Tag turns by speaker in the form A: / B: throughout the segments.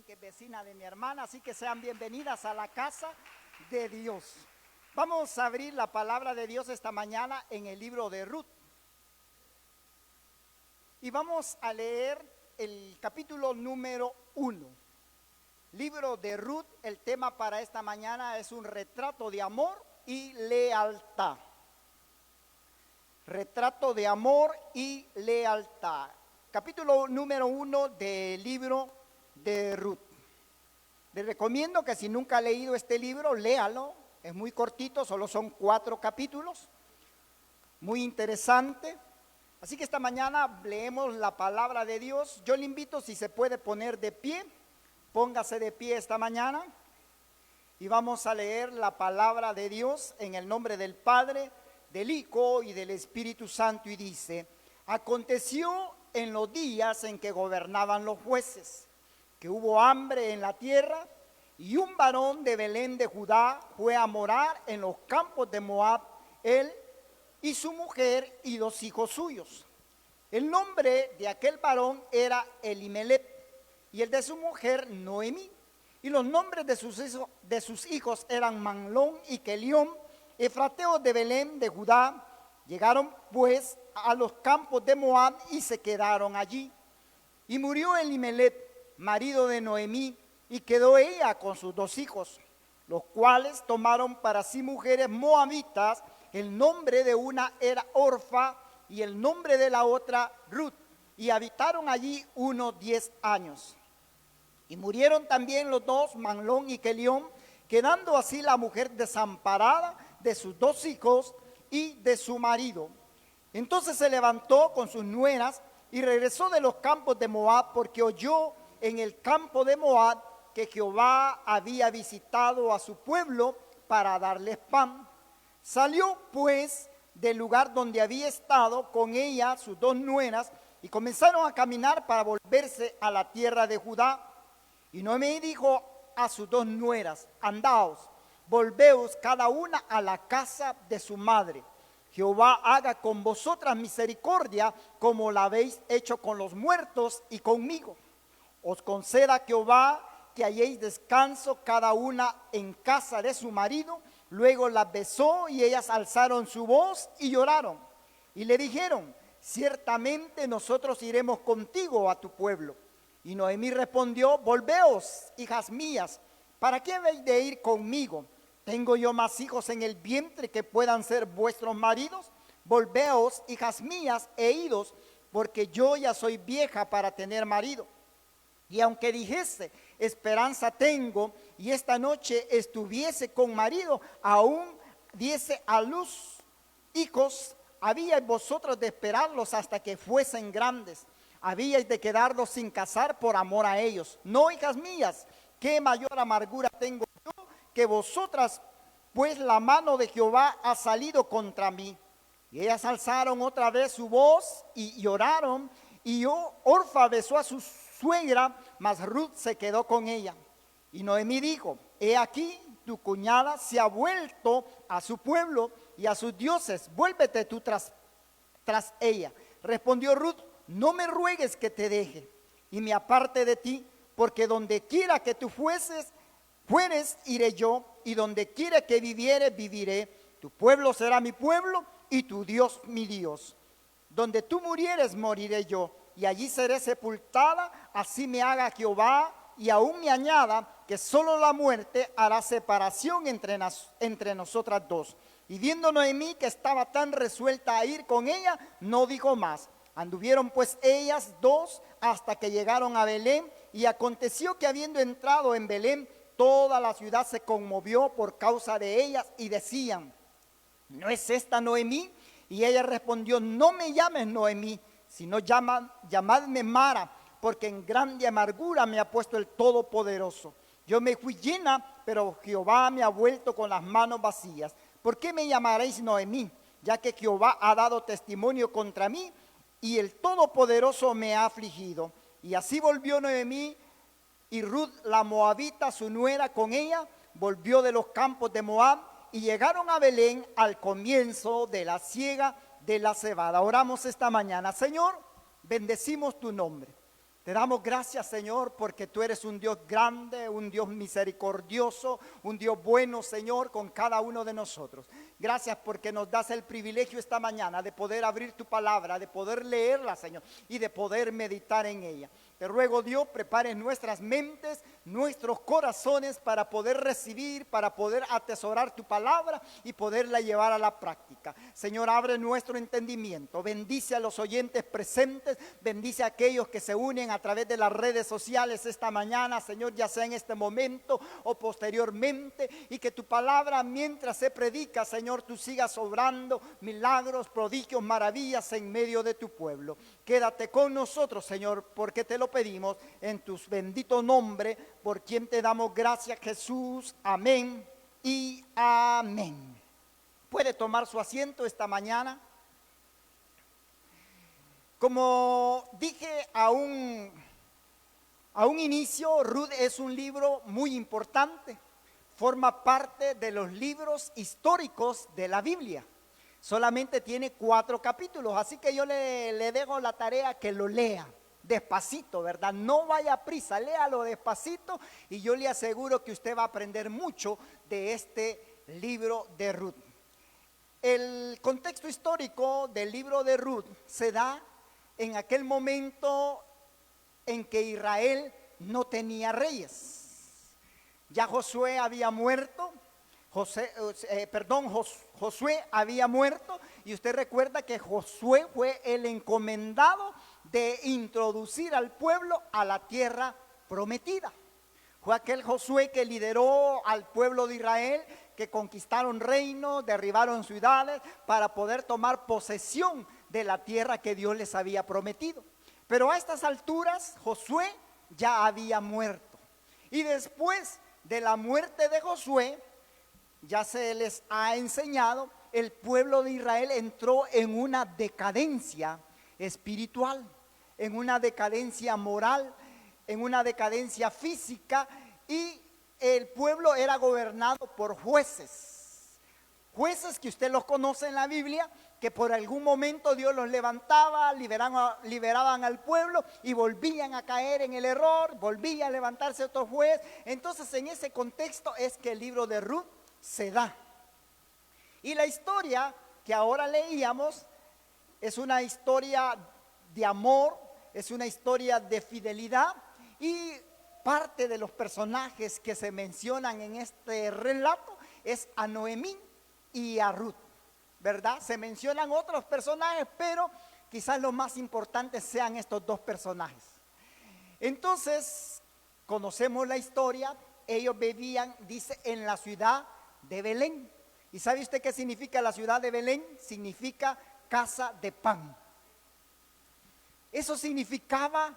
A: también que es vecina de mi hermana, así que sean bienvenidas a la casa de Dios. Vamos a abrir la palabra de Dios esta mañana en el libro de Ruth. Y vamos a leer el capítulo número 1. Libro de Ruth, el tema para esta mañana es un retrato de amor y lealtad. Retrato de amor y lealtad. Capítulo número 1 del libro de Ruth. Les recomiendo que si nunca ha leído este libro, léalo. Es muy cortito, solo son 4 capítulos. Muy interesante. Así que esta mañana leemos la palabra de Dios. Yo le invito, si se puede poner de pie, póngase de pie esta mañana. Y vamos a leer la palabra de Dios en el nombre del Padre, del Hijo y del Espíritu Santo. Y dice: aconteció en los días en que gobernaban los jueces, que hubo hambre en la tierra, y un varón de Belén de Judá fue a morar en los campos de Moab, él y su mujer y 2 hijos suyos. El nombre de aquel varón era Elimelec, y el de su mujer Noemí, y los nombres de sus hijos eran Manlón y Kelión, efrateos de Belén de Judá. Llegaron pues a los campos de Moab y se quedaron allí. Y murió Elimelec, marido de Noemí, y quedó ella con sus 2 hijos, los cuales tomaron para sí mujeres moabitas. El nombre de una era Orfa y el nombre de la otra Ruth, y habitaron allí unos 10 años. Y murieron también los 2, Manlón y Kelión, quedando así la mujer desamparada de sus 2 hijos y de su marido. Entonces se levantó con sus nueras y regresó de los campos de Moab, porque oyó en el campo de Moab que Jehová había visitado a su pueblo para darles pan. Salió pues del lugar donde había estado con ella sus 2 nueras y comenzaron a caminar para volverse a la tierra de Judá. Y Noemí dijo a sus 2 nueras: andaos, volveos cada una a la casa de su madre. Jehová haga con vosotras misericordia como la habéis hecho con los muertos y conmigo. Os conceda Jehová que halléis descanso cada una en casa de su marido. Luego las besó y ellas alzaron su voz y lloraron. Y le dijeron: ciertamente nosotros iremos contigo a tu pueblo. Y Noemí respondió: volveos, hijas mías, ¿para qué habéis de ir conmigo? ¿Tengo yo más hijos en el vientre que puedan ser vuestros maridos? Volveos, hijas mías, e idos, porque yo ya soy vieja para tener marido. Y aunque dijese: esperanza tengo, y esta noche estuviese con marido, aún diese a luz hijos, habíais vosotros de esperarlos hasta que fuesen grandes. Habíais de quedarlos sin casar por amor a ellos. No, hijas mías, qué mayor amargura tengo yo que vosotras, pues la mano de Jehová ha salido contra mí. Y ellas alzaron otra vez su voz y lloraron. Y Orfa besó a su suegra, mas Ruth se quedó con ella. Y Noemí dijo: he aquí, tu cuñada se ha vuelto a su pueblo y a sus dioses. Vuélvete tú tras ella. Respondió Ruth: no me ruegues que te deje y me aparte de ti, porque donde quiera que tú fueres, iré yo, y donde quiera que viviere, viviré. Tu pueblo será mi pueblo y tu Dios mi Dios. Donde tú murieres, moriré yo, y allí seré sepultada. Así me haga Jehová, y aún me añada, que solo la muerte hará separación entre nosotras 2. Y viendo Noemí que estaba tan resuelta a ir con ella, no dijo más. Anduvieron pues ellas 2 hasta que llegaron a Belén, y aconteció que habiendo entrado en Belén, toda la ciudad se conmovió por causa de ellas, y decían: ¿no es esta Noemí? Y ella respondió: no me llames Noemí, sino llamadme Mara, porque en grande amargura me ha puesto el Todopoderoso. Yo me fui llena, pero Jehová me ha vuelto con las manos vacías. ¿Por qué me llamaréis Noemí? Ya que Jehová ha dado testimonio contra mí, y el Todopoderoso me ha afligido. Y así volvió Noemí, y Ruth la moabita, su nuera, con ella, volvió de los campos de Moab, y llegaron a Belén al comienzo de la siega de la cebada. Oramos esta mañana. Señor, bendecimos tu nombre. Te damos gracias, Señor, porque tú eres un Dios grande, un Dios misericordioso, un Dios bueno, Señor, con cada uno de nosotros. Gracias porque nos das el privilegio esta mañana de poder abrir tu palabra, de poder leerla, Señor, y de poder meditar en ella. Te ruego, Dios, prepare nuestras mentes, nuestros corazones para poder recibir, para poder atesorar tu palabra y poderla llevar a la práctica. Señor, abre nuestro entendimiento, bendice a los oyentes presentes, bendice a aquellos que se unen a través de las redes sociales esta mañana, Señor, ya sea en este momento o posteriormente, y que tu palabra mientras se predica, Señor, tú sigas obrando milagros, prodigios, maravillas en medio de tu pueblo. Quédate con nosotros, Señor, porque te lo pedimos en tu bendito nombre, por quien te damos gracias, Jesús. Amén y amén. Puede tomar su asiento esta mañana. Como dije a un inicio, Ruth es un libro muy importante. Forma parte de los libros históricos de la Biblia. Solamente tiene 4 capítulos, así que yo le dejo la tarea que lo lea despacito, ¿verdad? No vaya a prisa, léalo despacito y yo le aseguro que usted va a aprender mucho de este libro de Ruth. El contexto histórico del libro de Ruth se da en aquel momento en que Israel no tenía reyes. Ya Josué había muerto, Josué había muerto, y usted recuerda que Josué fue el encomendado de introducir al pueblo a la tierra prometida. Fue aquel Josué que lideró al pueblo de Israel, que conquistaron reinos, derribaron ciudades para poder tomar posesión de la tierra que Dios les había prometido. Pero a estas alturas Josué ya había muerto. Y después de la muerte de Josué, ya se les ha enseñado, el pueblo de Israel entró en una decadencia espiritual, en una decadencia moral, en una decadencia física, y el pueblo era gobernado por jueces que usted los conoce en la Biblia, que por algún momento Dios los levantaba, liberaban al pueblo y volvían a caer en el error, volvía a levantarse otro juez. Entonces en ese contexto es que el libro de Ruth se da. Y la historia que ahora leíamos es una historia de amor, es una historia de fidelidad, y parte de los personajes que se mencionan en este relato es a Noemí y a Ruth, ¿verdad? Se mencionan otros personajes, pero quizás los más importantes sean estos 2 personajes. Entonces, conocemos la historia. Ellos vivían, dice, en la ciudad de Belén. ¿Y sabe usted qué significa la ciudad de Belén? Significa casa de pan. Eso significaba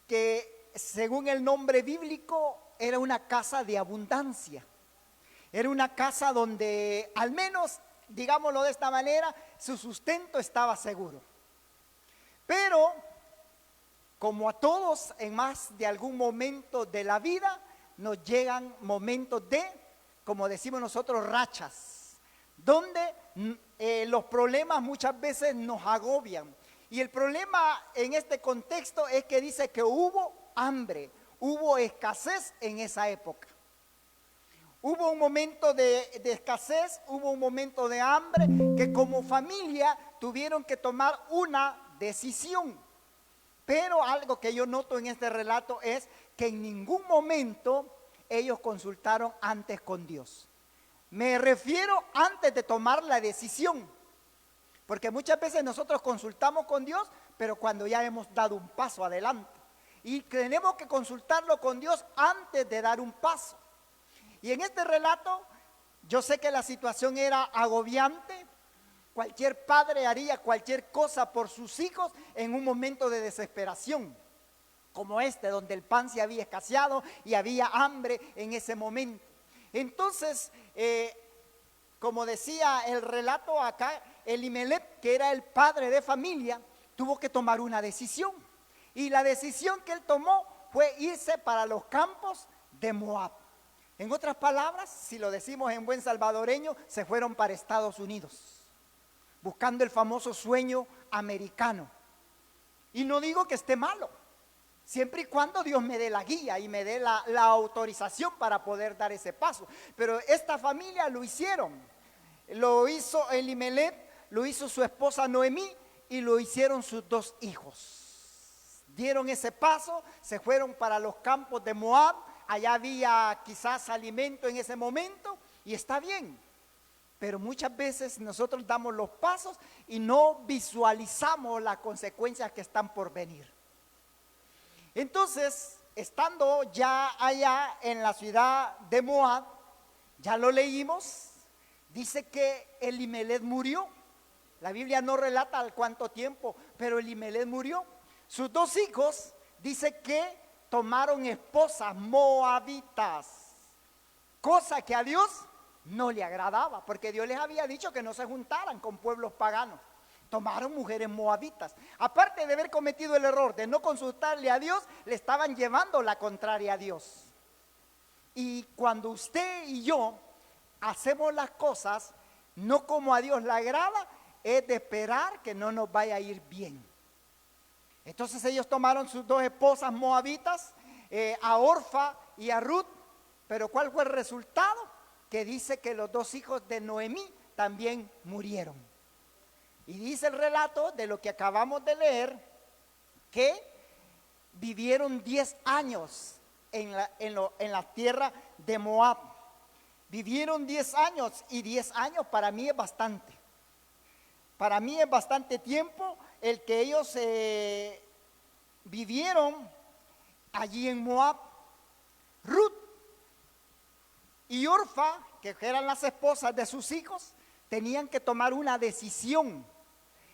A: que, según el nombre bíblico, era una casa de abundancia. Era una casa donde, al menos, digámoslo de esta manera, su sustento estaba seguro. Pero, como a todos en más de algún momento de la vida, nos llegan momentos de, como decimos nosotros, rachas, donde los problemas muchas veces nos agobian. Y el problema en este contexto es que dice que hubo hambre, hubo escasez en esa época. Hubo un momento de escasez, hubo un momento de hambre, que como familia tuvieron que tomar una decisión. Pero algo que yo noto en este relato es que en ningún momento ellos consultaron antes con Dios. Me refiero antes de tomar la decisión, porque muchas veces nosotros consultamos con Dios, pero cuando ya hemos dado un paso adelante. Y tenemos que consultarlo con Dios antes de dar un paso. Y en este relato, yo sé que la situación era agobiante. Cualquier padre haría cualquier cosa por sus hijos en un momento de desesperación, como este, donde el pan se había escaseado y había hambre en ese momento. Entonces, como decía el relato acá, Elimelech, que era el padre de familia, tuvo que tomar una decisión. Y la decisión que él tomó fue irse para los campos de Moab. En otras palabras, si lo decimos en buen salvadoreño, se fueron para Estados Unidos, buscando el famoso sueño americano. Y no digo que esté malo, siempre y cuando Dios me dé la guía y me dé la autorización para poder dar ese paso. Pero esta familia lo hicieron. Lo hizo Elimelech, lo hizo su esposa Noemí y lo hicieron sus dos hijos. Dieron ese paso, se fueron para los campos de Moab. Allá había quizás alimento en ese momento y está bien. Pero muchas veces nosotros damos los pasos y no visualizamos las consecuencias que están por venir. Entonces, estando ya allá en la ciudad de Moab, ya lo leímos, dice que Elimelech murió. La Biblia no relata al cuánto tiempo, pero Elimelech murió. Sus dos hijos, dice que tomaron esposas moabitas, cosa que a Dios no le agradaba, porque Dios les había dicho que no se juntaran con pueblos paganos. Tomaron mujeres moabitas. Aparte de haber cometido el error de no consultarle a Dios, le estaban llevando la contraria a Dios. Y cuando usted y yo hacemos las cosas no como a Dios le agrada, es de esperar que no nos vaya a ir bien. Entonces ellos tomaron sus dos esposas moabitas, a Orfa y a Ruth. Pero ¿cuál fue el resultado? Que dice que los dos hijos de Noemí también murieron. Y dice el relato de lo que acabamos de leer, que vivieron 10 años en la tierra de Moab. Vivieron 10 años, y 10 años para mí es bastante. Para mí es bastante tiempo el que ellos vivieron allí en Moab. Ruth y Orfa, que eran las esposas de sus hijos, tenían que tomar una decisión.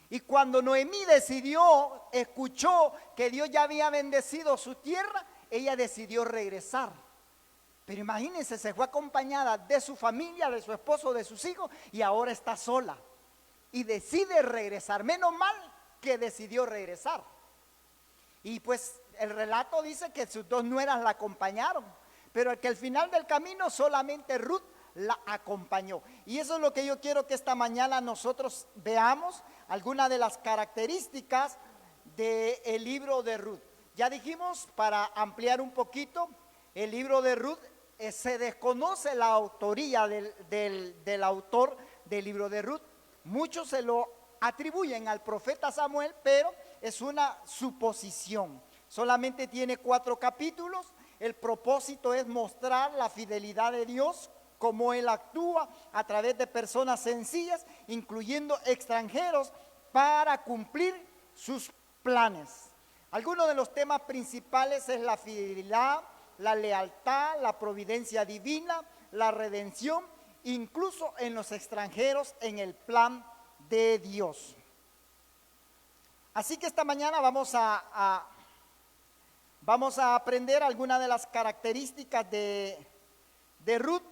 A: Y cuando Noemí escuchó que Dios ya había bendecido su tierra, ella decidió regresar. Pero imagínense, se fue acompañada de su familia, de su esposo, de sus hijos, y ahora está sola. Y decide regresar. Menos mal que decidió regresar. Y pues el relato dice que sus dos nueras la acompañaron, pero que al final del camino solamente Ruth la acompañó. Y eso es lo que yo quiero que esta mañana nosotros veamos, algunas de las características del libro de Ruth. Ya dijimos, para ampliar un poquito, el libro de Ruth, se desconoce la autoría del autor del libro de Ruth. Muchos se lo atribuyen al profeta Samuel, pero es una suposición. Solamente tiene 4 capítulos. El propósito es mostrar la fidelidad de Dios, cómo Él actúa a través de personas sencillas, incluyendo extranjeros, para cumplir sus planes. Algunos de los temas principales es la fidelidad, la lealtad, la providencia divina, la redención, incluso en los extranjeros, en el plan de Dios. Así que esta mañana vamos a aprender algunas de las características de Ruth.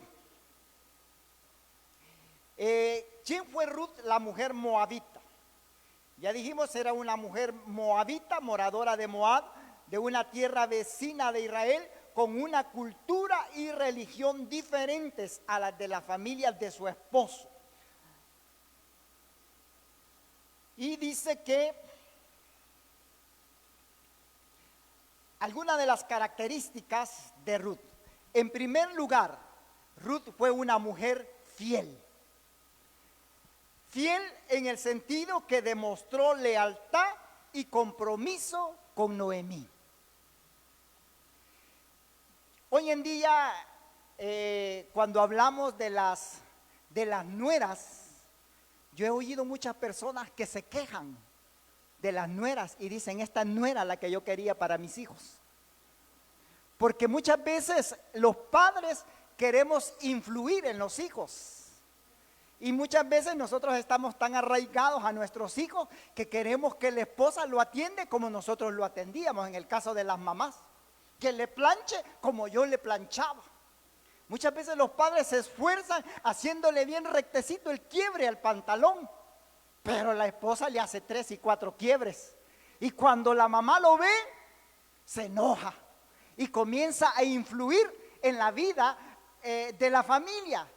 A: ¿Quién fue Ruth, la mujer moabita? Ya dijimos, era una mujer moabita, moradora de Moab, de una tierra vecina de Israel, con una cultura y religión diferentes a las de las familias de su esposo. Y dice que algunas de las características de Ruth. En primer lugar, Ruth fue una mujer fiel. Fiel en el sentido que demostró lealtad y compromiso con Noemí. Hoy en día, cuando hablamos de las nueras, yo he oído muchas personas que se quejan de las nueras y dicen, esta no era la que yo quería para mis hijos. Porque muchas veces los padres queremos influir en los hijos. Y muchas veces nosotros estamos tan arraigados a nuestros hijos que queremos que la esposa lo atiende como nosotros lo atendíamos, en el caso de las mamás. Que le planche como yo le planchaba. Muchas veces los padres se esfuerzan haciéndole bien rectecito el quiebre al pantalón, pero la esposa le hace 3 y 4 quiebres. Y cuando la mamá lo ve, se enoja y comienza a influir en la vida de la familia.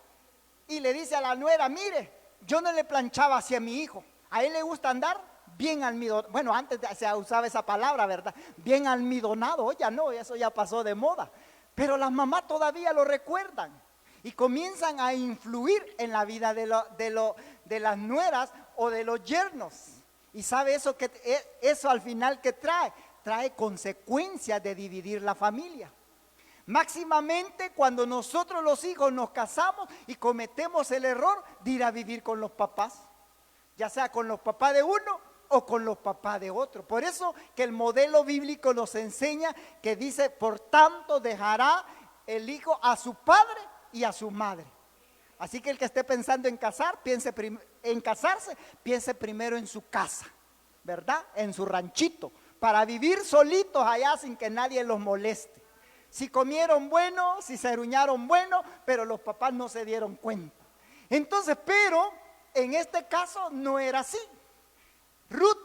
A: Y le dice a la nuera, mire, yo no le planchaba hacia mi hijo, a él le gusta andar bien almidonado. Bueno, antes se usaba esa palabra, ¿verdad? Bien almidonado. Ya no, eso ya pasó de moda. Pero las mamás todavía lo recuerdan y comienzan a influir en la vida de las nueras o de los yernos. Y sabe eso al final que trae consecuencias de dividir la familia. Máximamente cuando nosotros los hijos nos casamos y cometemos el error de ir a vivir con los papás, ya sea con los papás de uno o con los papás de otro. Por eso que el modelo bíblico nos enseña que dice, por tanto dejará el hijo a su padre y a su madre. Así que el que esté pensando en casarse, piense primero en su casa, ¿verdad? En su ranchito, para vivir solitos allá sin que nadie los moleste. Si comieron bueno, si se aruñaron bueno, pero los papás no se dieron cuenta. Entonces, pero en este caso no era así. Ruth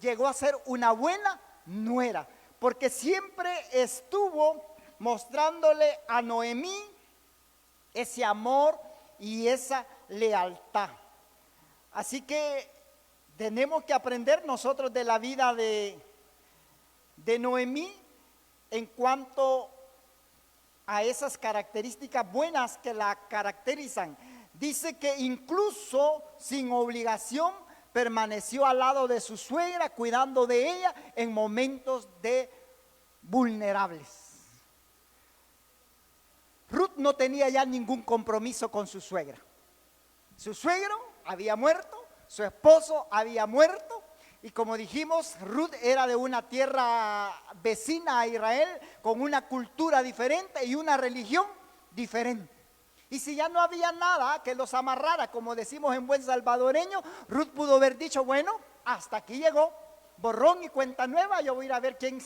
A: llegó a ser una buena nuera, porque siempre estuvo mostrándole a Noemí ese amor y esa lealtad. Así que tenemos que aprender nosotros de la vida de Noemí en cuanto a esas características buenas que la caracterizan. Dice que incluso sin obligación permaneció al lado de su suegra, cuidando de ella en momentos de vulnerables. Ruth no tenía ya ningún compromiso con su suegra. Su suegro había muerto, su esposo había muerto, y como dijimos, Ruth era de una tierra vecina a Israel, con una cultura diferente y una religión diferente. Y si ya no había nada que los amarrara, como decimos en buen salvadoreño, Ruth pudo haber dicho, bueno, hasta aquí llegó, borrón y cuenta nueva, yo voy a ir a ver quién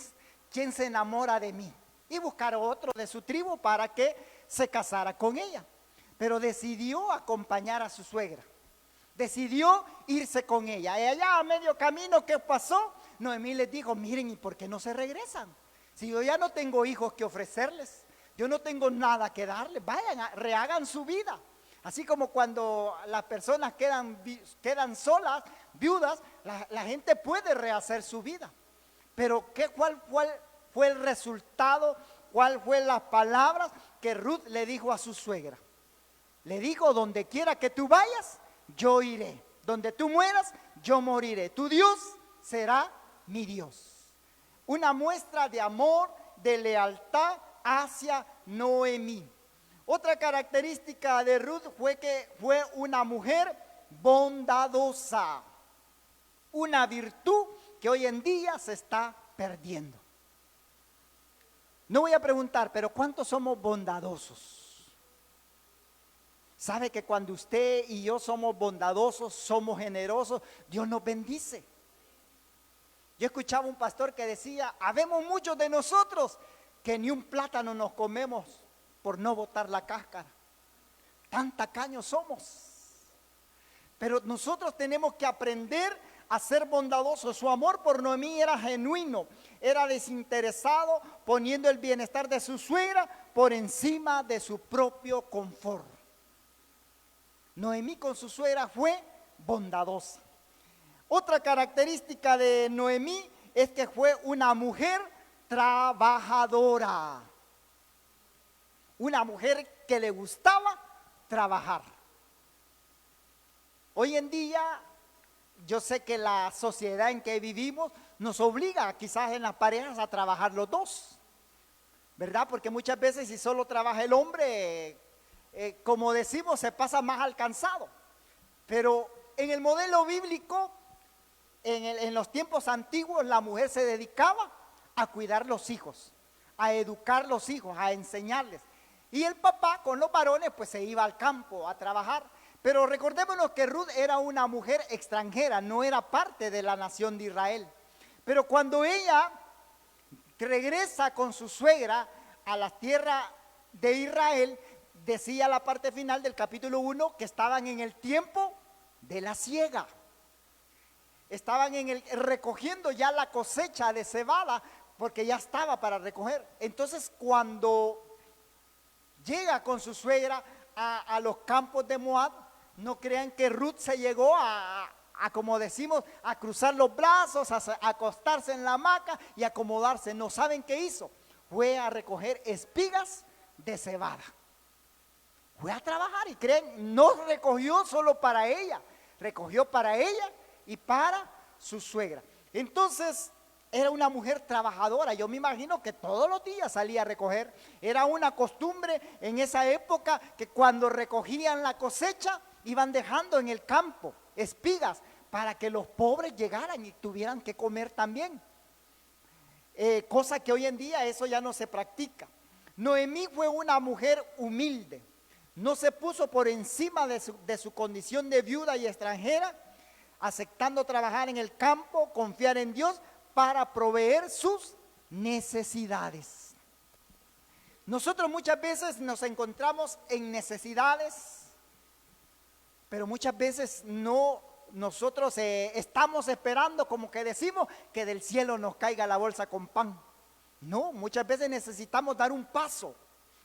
A: se enamora de mí. Y buscar otro de su tribu para que se casara con ella. Pero decidió acompañar a su suegra. Decidió irse con ella. Y allá a medio camino, ¿qué pasó? Noemí les dijo, miren, ¿y por qué no se regresan? Si yo ya no tengo hijos que ofrecerles, yo no tengo nada que darles, vayan, rehagan su vida. Así como cuando las personas quedan solas, viudas, la gente puede rehacer su vida. Pero ¿cuál fue el resultado? ¿Cuál fue las palabras que Ruth le dijo a su suegra? Le dijo, donde quiera que tú vayas, yo iré. Donde tú mueras, yo moriré. Tu Dios será mi Dios. Una muestra de amor, de lealtad hacia Noemí. Otra característica de Ruth fue que fue una mujer bondadosa. Una virtud que hoy en día se está perdiendo. No voy a preguntar, pero ¿cuántos somos bondadosos? ¿Sabe que cuando usted y yo somos bondadosos, somos generosos, Dios nos bendice? Yo escuchaba un pastor que decía, habemos muchos de nosotros que ni un plátano nos comemos por no botar la cáscara. Tan tacaños somos. Pero nosotros tenemos que aprender a ser bondadosos. Su amor por Noemí era genuino, era desinteresado, poniendo el bienestar de su suegra por encima de su propio confort. Noemí con su suegra fue bondadosa. Otra característica de Noemí es que fue una mujer trabajadora. Una mujer que le gustaba trabajar. Hoy en día, yo sé que la sociedad en que vivimos nos obliga quizás en las parejas a trabajar los dos, ¿verdad? Porque muchas veces si solo trabaja el hombre, como decimos, se pasa más alcanzado. Pero en el modelo bíblico, en los tiempos antiguos, la mujer se dedicaba a cuidar los hijos, a educar los hijos, a enseñarles. Y el papá con los varones pues se iba al campo a trabajar. Pero recordémonos que Ruth era una mujer extranjera, no era parte de la nación de Israel. Pero cuando ella regresa con su suegra a la tierra de Israel, decía la parte final del capítulo 1 que estaban en el tiempo de la siega. Estaban recogiendo ya la cosecha de cebada porque ya estaba para recoger. Entonces cuando llega con su suegra a los campos de Moab, no crean que Ruth se llegó a como decimos, a cruzar los brazos, a acostarse en la hamaca y acomodarse. No saben qué hizo. Fue a recoger espigas de cebada. Fue a trabajar y creen, no recogió solo para ella, recogió para ella y para su suegra. Entonces, era una mujer trabajadora. Yo me imagino que todos los días salía a recoger. Era una costumbre en esa época que cuando recogían la cosecha, iban dejando en el campo espigas para que los pobres llegaran y tuvieran que comer también. Cosa que hoy en día eso ya no se practica. Noemí fue una mujer humilde. No se puso por encima de su condición de viuda y extranjera, aceptando trabajar en el campo, confiar en Dios para proveer sus necesidades. Nosotros muchas veces nos encontramos en necesidades, pero muchas veces nosotros estamos esperando, como que decimos, que del cielo nos caiga la bolsa con pan. No, muchas veces necesitamos dar un paso,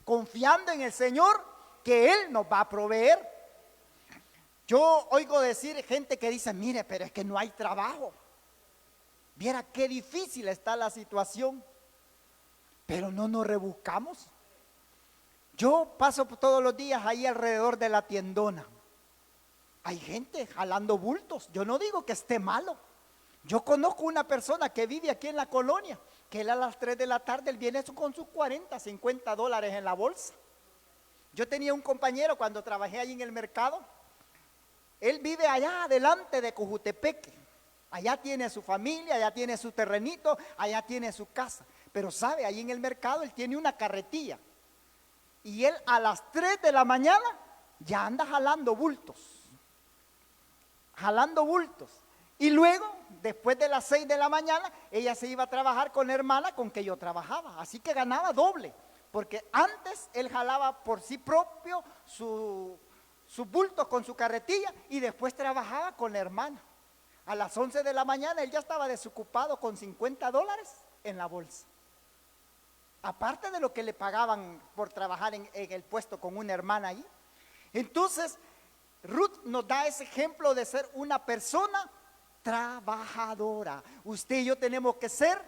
A: confiando en el Señor, que Él nos va a proveer. Yo oigo decir gente que dice, mire, pero es que no hay trabajo. Viera qué difícil está la situación, pero no nos rebuscamos. Yo paso todos los días ahí alrededor de la tiendona. Hay gente jalando bultos. Yo no digo que esté malo. Yo conozco una persona que vive aquí en la colonia, que él a las 3 de la tarde, él viene con sus 40, 50 dólares en la bolsa. Yo tenía un compañero cuando trabajé ahí en el mercado. Él vive allá adelante de Cojutepeque. Allá tiene su familia, allá tiene su terrenito, allá tiene su casa. Pero sabe, ahí en el mercado él tiene una carretilla. Y él a las 3 de la mañana ya anda jalando bultos. Jalando bultos. Y luego, después de las 6 de la mañana, ella se iba a trabajar con la hermana con que yo trabajaba. Así que ganaba doble. Porque antes él jalaba por sí propio sus bultos con su carretilla y después trabajaba con la hermana. A las 11 de la mañana él ya estaba desocupado con 50 dólares en la bolsa. Aparte de lo que le pagaban por trabajar en el puesto con una hermana ahí. Entonces, Ruth nos da ese ejemplo de ser una persona trabajadora. Usted y yo tenemos que ser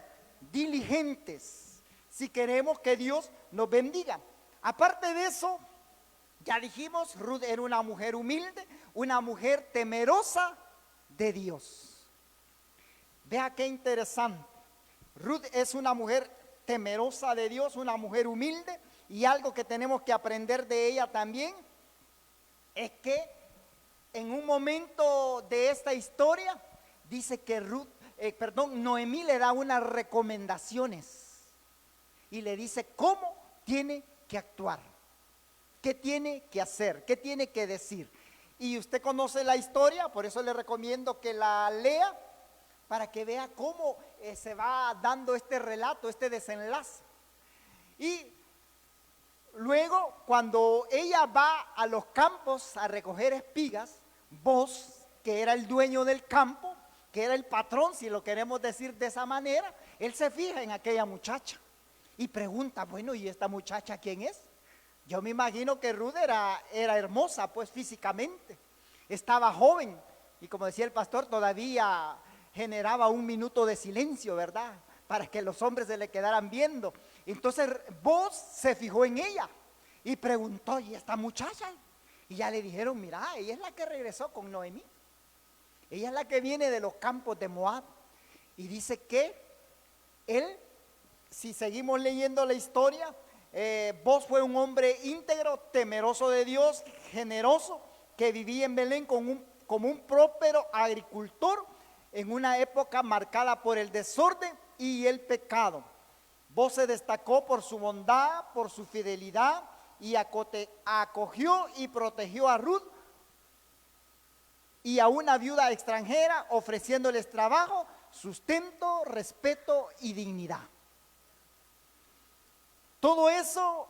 A: diligentes si queremos que Dios nos bendiga. Aparte de eso, ya dijimos, Ruth era una mujer humilde, una mujer temerosa de Dios. Vea qué interesante. Ruth es una mujer temerosa de Dios, una mujer humilde, y algo que tenemos que aprender de ella también es que en un momento de esta historia dice que Noemí le da unas recomendaciones y le dice cómo tiene que actuar, qué tiene que hacer, qué tiene que decir. Y usted conoce la historia, por eso le recomiendo que la lea para que vea cómo se va dando este relato, este desenlace. Y luego, cuando ella va a los campos a recoger espigas, Boz, que era el dueño del campo, que era el patrón, si lo queremos decir de esa manera, él se fija en aquella muchacha y pregunta, bueno, ¿y esta muchacha quién es? Yo me imagino que Ruth era hermosa, pues físicamente, estaba joven y como decía el pastor, todavía generaba un minuto de silencio, ¿verdad? Para que los hombres se le quedaran viendo. Entonces Boz se fijó en ella y preguntó, ¿y esta muchacha? Y ya le dijeron, mira, ella es la que regresó con Noemí. Ella es la que viene de los campos de Moab. Y dice que él, si seguimos leyendo la historia, Boz fue un hombre íntegro, temeroso de Dios, generoso, que vivía en Belén como un próspero agricultor en una época marcada por el desorden y el pecado. Boz se destacó por su bondad, por su fidelidad y acogió y protegió a Ruth y a una viuda extranjera, ofreciéndoles trabajo, sustento, respeto y dignidad. Todo eso,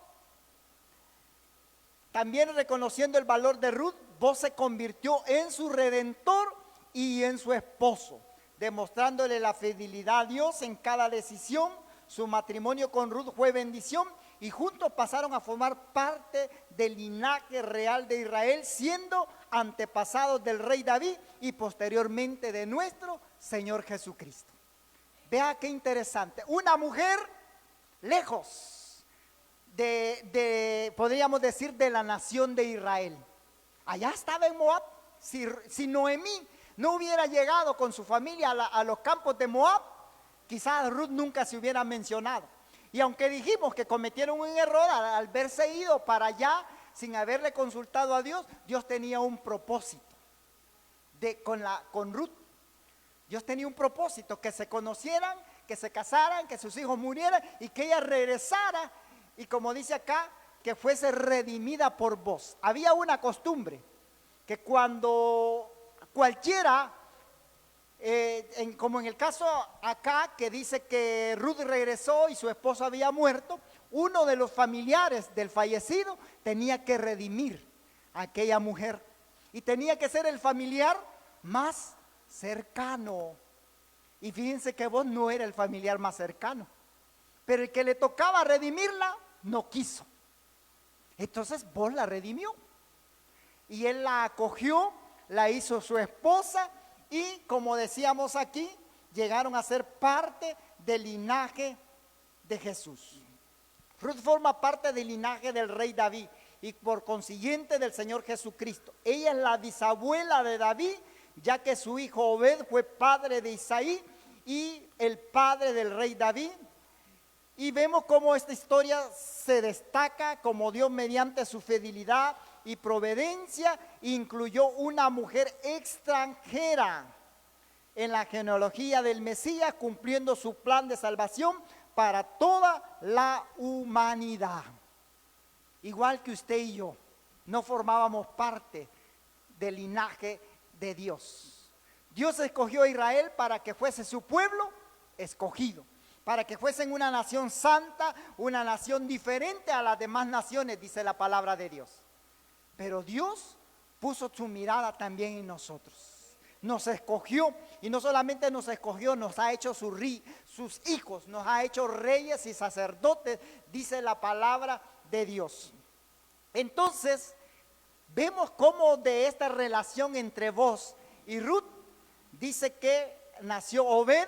A: también reconociendo el valor de Ruth, Boz se convirtió en su redentor y en su esposo, demostrándole la fidelidad a Dios en cada decisión. Su matrimonio con Ruth fue bendición y juntos pasaron a formar parte del linaje real de Israel, siendo antepasados del rey David y posteriormente de nuestro Señor Jesucristo. Vea qué interesante. Una mujer lejos podríamos decir, de la nación de Israel. Allá estaba en Moab. Si Noemí no hubiera llegado con su familia a los campos de Moab, quizás Ruth nunca se hubiera mencionado. Y aunque dijimos que cometieron un error al verse ido para allá sin haberle consultado a Dios, Dios tenía un propósito con Ruth. Dios tenía un propósito, que se conocieran, que se casaran, que sus hijos murieran y que ella regresara. Y como dice acá, que fuese redimida por vos. Había una costumbre que cuando cualquiera, como en el caso acá que dice que Ruth regresó y su esposo había muerto, uno de los familiares del fallecido tenía que redimir a aquella mujer y tenía que ser el familiar más cercano. Y fíjense que vos no era el familiar más cercano, pero el que le tocaba redimirla no quiso. Entonces vos la redimió y él la acogió, la hizo su esposa y, como decíamos aquí, llegaron a ser parte del linaje de Jesús. Ruth forma parte del linaje del rey David y por consiguiente del Señor Jesucristo. Ella es la bisabuela de David, ya que su hijo Obed fue padre de Isaí y el padre del rey David. Y vemos cómo esta historia se destaca, como Dios mediante su fidelidad y providencia incluyó una mujer extranjera en la genealogía del Mesías, cumpliendo su plan de salvación para toda la humanidad. Igual que usted y yo, no formábamos parte del linaje de Dios. Dios escogió a Israel para que fuese su pueblo escogido, para que fuesen una nación santa, una nación diferente a las demás naciones, dice la palabra de Dios. Pero Dios puso su mirada también en nosotros. Nos escogió y no solamente nos escogió, nos ha hecho sus hijos, nos ha hecho reyes y sacerdotes, dice la palabra de Dios. Entonces, vemos cómo de esta relación entre vos y Ruth, dice que nació Obed.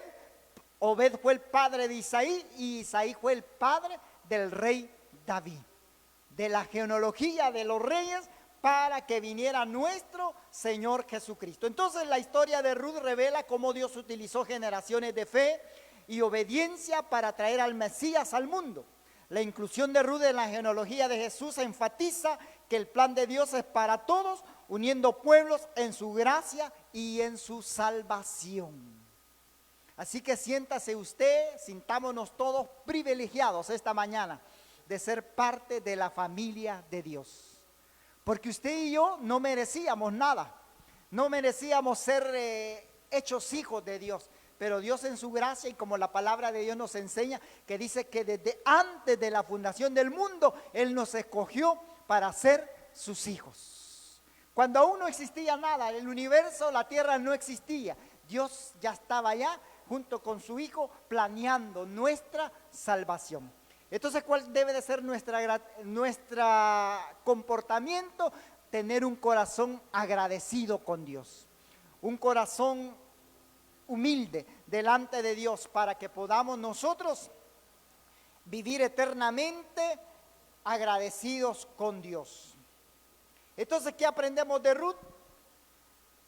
A: Obed fue el padre de Isaí y Isaí fue el padre del rey David. De la genealogía de los reyes para que viniera nuestro Señor Jesucristo. Entonces la historia de Ruth revela cómo Dios utilizó generaciones de fe y obediencia para traer al Mesías al mundo. La inclusión de Ruth en la genealogía de Jesús enfatiza que el plan de Dios es para todos, uniendo pueblos en su gracia y en su salvación. Así que siéntase usted, sintámonos todos privilegiados esta mañana de ser parte de la familia de Dios. Porque usted y yo no merecíamos nada, no merecíamos ser hechos hijos de Dios. Pero Dios en su gracia, y como la palabra de Dios nos enseña, que dice que desde antes de la fundación del mundo, Él nos escogió para ser sus hijos. Cuando aún no existía nada, el universo, la tierra no existía, Dios ya estaba allá junto con su Hijo planeando nuestra salvación. Entonces, ¿cuál debe de ser nuestro comportamiento? Tener un corazón agradecido con Dios, un corazón humilde delante de Dios para que podamos nosotros vivir eternamente agradecidos con Dios. Entonces, ¿qué aprendemos de Ruth?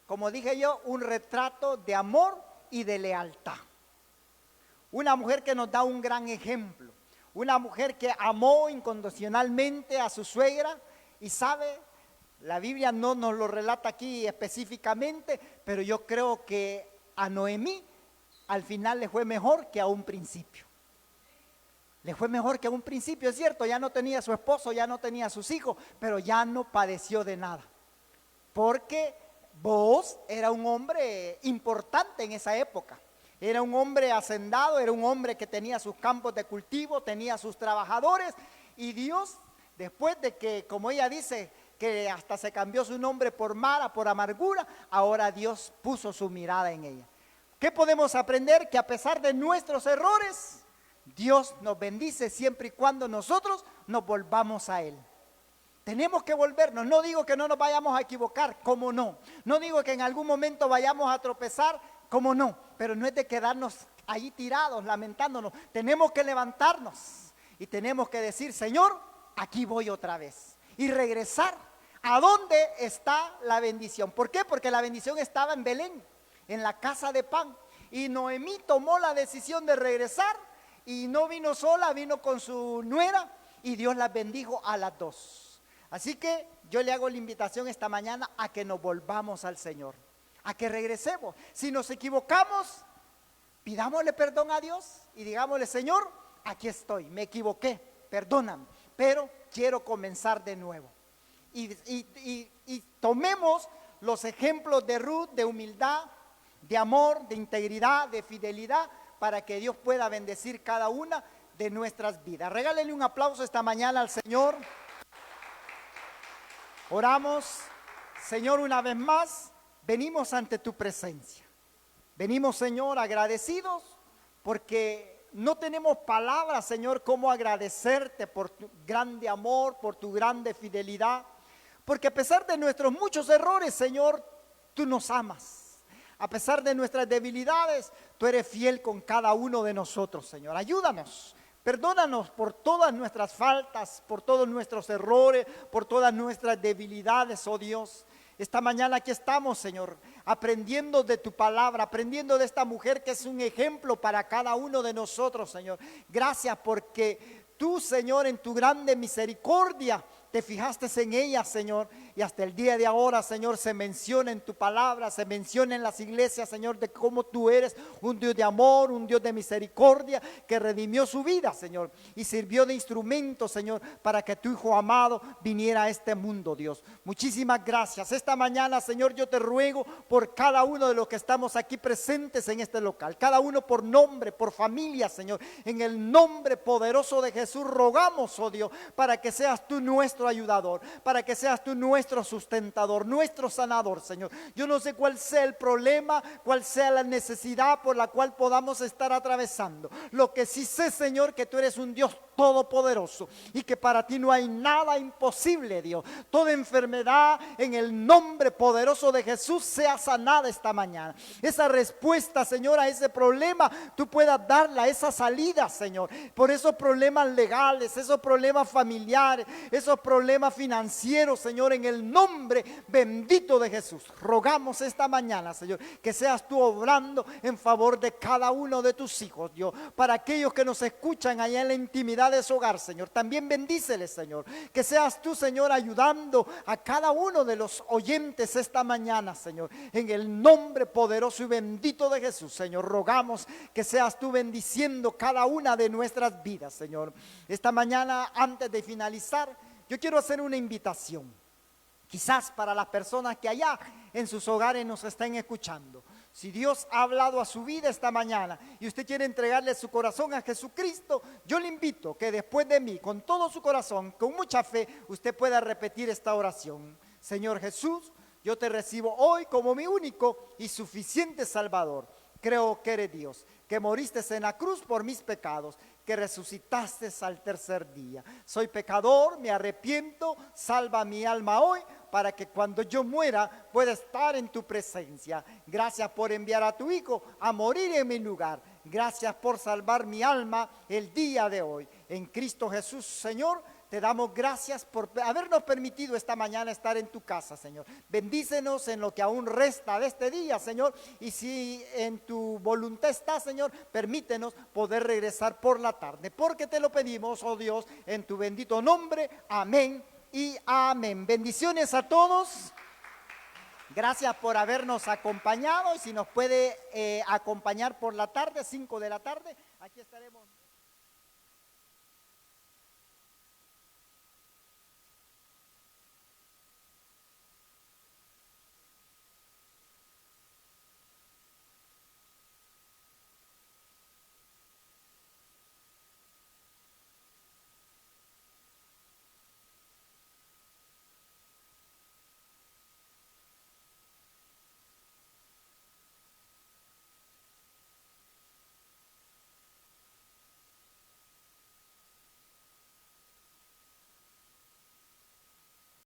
A: Como dije yo, un retrato de amor y de lealtad. Una mujer que nos da un gran ejemplo. Una mujer que amó incondicionalmente a su suegra y sabe, la Biblia no nos lo relata aquí específicamente, pero yo creo que a Noemí al final le fue mejor que a un principio. Le fue mejor que a un principio, es cierto, ya no tenía a su esposo, ya no tenía a sus hijos, pero ya no padeció de nada. Porque Booz era un hombre importante en esa época. Era un hombre hacendado, era un hombre que tenía sus campos de cultivo, tenía sus trabajadores. Y Dios, después de que, como ella dice, que hasta se cambió su nombre por Mara, por amargura, ahora Dios puso su mirada en ella. ¿Qué podemos aprender? Que a pesar de nuestros errores, Dios nos bendice siempre y cuando nosotros nos volvamos a Él. Tenemos que volvernos. No digo que no nos vayamos a equivocar, cómo no. No digo que en algún momento vayamos a tropezar, cómo no. Pero no es de quedarnos ahí tirados, lamentándonos. Tenemos que levantarnos y tenemos que decir, Señor, aquí voy otra vez. Y regresar. ¿A dónde está la bendición? ¿Por qué? Porque la bendición estaba en Belén, en la casa de pan. Y Noemí tomó la decisión de regresar y no vino sola, vino con su nuera y Dios las bendijo a las dos. Así que yo le hago la invitación esta mañana a que nos volvamos al Señor, a que regresemos. Si nos equivocamos, pidámosle perdón a Dios y digámosle, Señor, aquí estoy, me equivoqué, perdóname, pero quiero comenzar de nuevo. Y tomemos los ejemplos de Ruth, de humildad, de amor, de integridad, de fidelidad, para que Dios pueda bendecir cada una de nuestras vidas. Regálenle un aplauso esta mañana al Señor. Oramos. Señor, una vez más, venimos ante tu presencia. Venimos, Señor, agradecidos porque no tenemos palabras, Señor, cómo agradecerte por tu grande amor, por tu grande fidelidad. Porque a pesar de nuestros muchos errores, Señor, tú nos amas. A pesar de nuestras debilidades, tú eres fiel con cada uno de nosotros, Señor. Ayúdanos, perdónanos por todas nuestras faltas, por todos nuestros errores, por todas nuestras debilidades, oh Dios. Esta mañana aquí estamos, Señor, aprendiendo de tu palabra, aprendiendo de esta mujer que es un ejemplo para cada uno de nosotros, Señor. Gracias porque tú, Señor, en tu grande misericordia, te fijaste en ella, Señor, y hasta el día de ahora, Señor, se menciona en tu palabra, se menciona en las iglesias, Señor, de cómo tú eres un Dios de amor, un Dios de misericordia, que redimió su vida, Señor, y sirvió de instrumento, Señor, para que tu Hijo amado viniera a este mundo, Dios. Muchísimas gracias. Esta mañana, Señor, yo te ruego por cada uno de los que estamos aquí presentes en este local, cada uno por nombre, por familia, Señor, en el nombre poderoso de Jesús, rogamos, oh Dios, para que seas tú nuestro ayudador, para que seas tú nuestro sustentador, nuestro sanador, Señor. Yo no sé cuál sea el problema, cuál sea la necesidad por la cual podamos estar atravesando. Lo que sí sé, Señor, que tú eres un Dios todopoderoso y que para ti no hay nada imposible, Dios. Toda enfermedad en el nombre poderoso de Jesús sea sanada esta mañana. Esa respuesta, Señor, a ese problema tú puedas darla, esa salida, Señor, por esos problemas legales, esos problemas familiares, esos problemas financieros, Señor, en el nombre bendito de Jesús. Rogamos esta mañana, Señor, que seas tú obrando en favor de cada uno de tus hijos, Dios. Para aquellos que nos escuchan allá en la intimidad de su hogar, Señor, también bendíceles, Señor. Que seas tú, Señor, ayudando a cada uno de los oyentes esta mañana, Señor. En el nombre poderoso y bendito de Jesús, Señor, rogamos que seas tú bendiciendo cada una de nuestras vidas, Señor. Esta mañana, antes de finalizar, yo quiero hacer una invitación, quizás para las personas que allá en sus hogares nos estén escuchando. Si Dios ha hablado a su vida esta mañana y usted quiere entregarle su corazón a Jesucristo, yo le invito que después de mí, con todo su corazón, con mucha fe, usted pueda repetir esta oración. Señor Jesús, yo te recibo hoy como mi único y suficiente Salvador. Creo que eres Dios, que moriste en la cruz por mis pecados, que resucitaste al tercer día. Soy pecador, me arrepiento, salva mi alma hoy, para que cuando yo muera pueda estar en tu presencia. Gracias por enviar a tu Hijo a morir en mi lugar. Gracias por salvar mi alma el día de hoy. En Cristo Jesús, Señor, te damos gracias por habernos permitido esta mañana estar en tu casa, Señor. Bendícenos en lo que aún resta de este día, Señor. Y si en tu voluntad está, Señor, permítenos poder regresar por la tarde. Porque te lo pedimos, oh Dios, en tu bendito nombre. Amén y amén. Bendiciones a todos. Gracias por habernos acompañado. Y si nos puede acompañar por la tarde, 5 de la tarde, aquí estaremos.